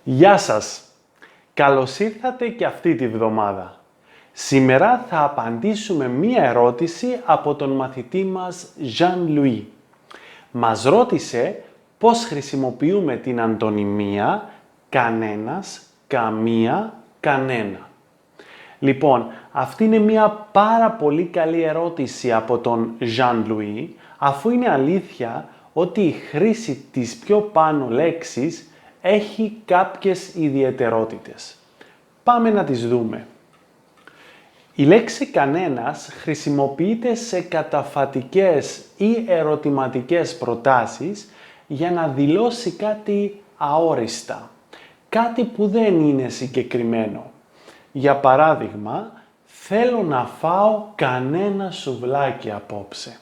Γεια σας! Καλώς ήρθατε και αυτή τη βδομάδα. Σήμερα θα απαντήσουμε μία ερώτηση από τον μαθητή μας Jean-Louis. Μας ρώτησε πώς χρησιμοποιούμε την αντωνυμία κανένας, καμία, κανένα. Λοιπόν, αυτή είναι μία πάρα πολύ καλή ερώτηση από τον Jean-Louis, αφού είναι αλήθεια ότι η χρήση της πιο πάνω λέξης έχει κάποιες ιδιαιτερότητες. Πάμε να τις δούμε. Η λέξη κανένας χρησιμοποιείται σε καταφατικές ή ερωτηματικές προτάσεις για να δηλώσει κάτι αόριστα, κάτι που δεν είναι συγκεκριμένο. Για παράδειγμα, θέλω να φάω κανένα σουβλάκι απόψε.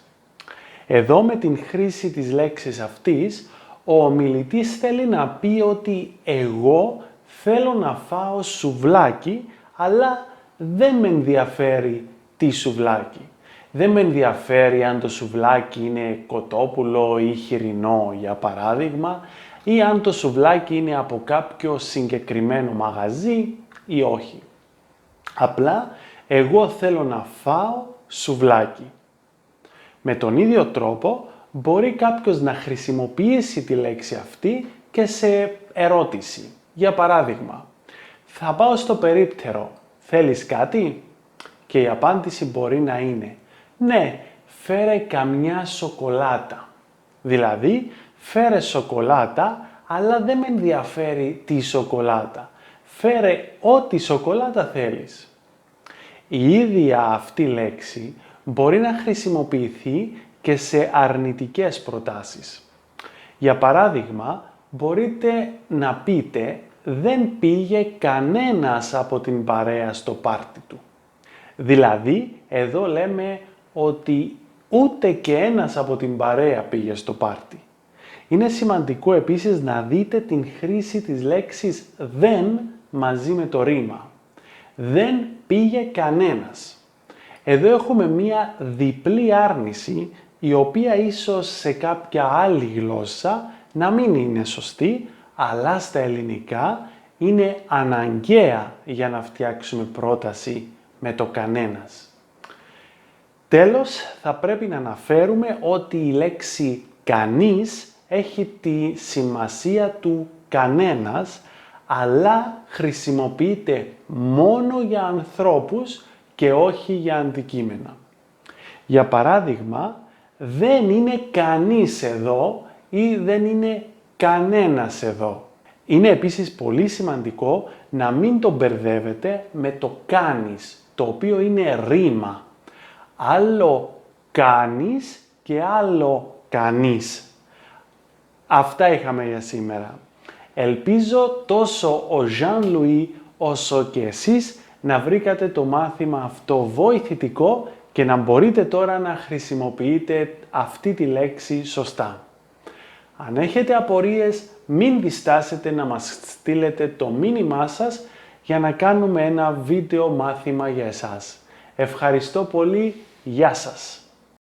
Εδώ με την χρήση της λέξης αυτής, ο ομιλητής θέλει να πει ότι εγώ θέλω να φάω σουβλάκι, αλλά δεν με ενδιαφέρει τι σουβλάκι. Δεν με ενδιαφέρει αν το σουβλάκι είναι κοτόπουλο ή χοιρινό, για παράδειγμα, ή αν το σουβλάκι είναι από κάποιο συγκεκριμένο μαγαζί ή όχι. Απλά, εγώ θέλω να φάω σουβλάκι. Με τον ίδιο τρόπο, μπορεί κάποιος να χρησιμοποιήσει τη λέξη αυτή και σε ερώτηση. Για παράδειγμα, θα πάω στο περίπτερο, θέλεις κάτι? Και η απάντηση μπορεί να είναι ναι, φέρε καμιά σοκολάτα. Δηλαδή, φέρε σοκολάτα, αλλά δεν με ενδιαφέρει τι σοκολάτα. Φέρε ό,τι σοκολάτα θέλεις. Η ίδια αυτή λέξη μπορεί να χρησιμοποιηθεί και σε αρνητικές προτάσεις. Για παράδειγμα, μπορείτε να πείτε «Δεν πήγε κανένας από την παρέα στο πάρτι του». Δηλαδή, εδώ λέμε ότι ούτε και ένας από την παρέα πήγε στο πάρτι. Είναι σημαντικό επίσης να δείτε την χρήση της λέξης «δεν» μαζί με το ρήμα. Δεν πήγε κανένας. Εδώ έχουμε μία διπλή άρνηση, η οποία ίσως σε κάποια άλλη γλώσσα να μην είναι σωστή, αλλά στα ελληνικά είναι αναγκαία για να φτιάξουμε πρόταση με το κανένας. Τέλος, θα πρέπει να αναφέρουμε ότι η λέξη κανείς έχει τη σημασία του κανένας, αλλά χρησιμοποιείται μόνο για ανθρώπους και όχι για αντικείμενα. Για παράδειγμα, δεν είναι κανείς εδώ ή δεν είναι κανένας εδώ. Είναι επίσης πολύ σημαντικό να μην το μπερδεύετε με το κάνεις, το οποίο είναι ρήμα. Άλλο κάνεις και άλλο κανείς. Αυτά είχαμε για σήμερα. Ελπίζω τόσο ο Jean-Louis όσο και εσείς να βρήκατε το μάθημα αυτό βοηθητικό και να μπορείτε τώρα να χρησιμοποιείτε αυτή τη λέξη σωστά. Αν έχετε απορίες, μην διστάσετε να μας στείλετε το μήνυμά σας για να κάνουμε ένα βίντεο μάθημα για εσάς. Ευχαριστώ πολύ. Γεια σας!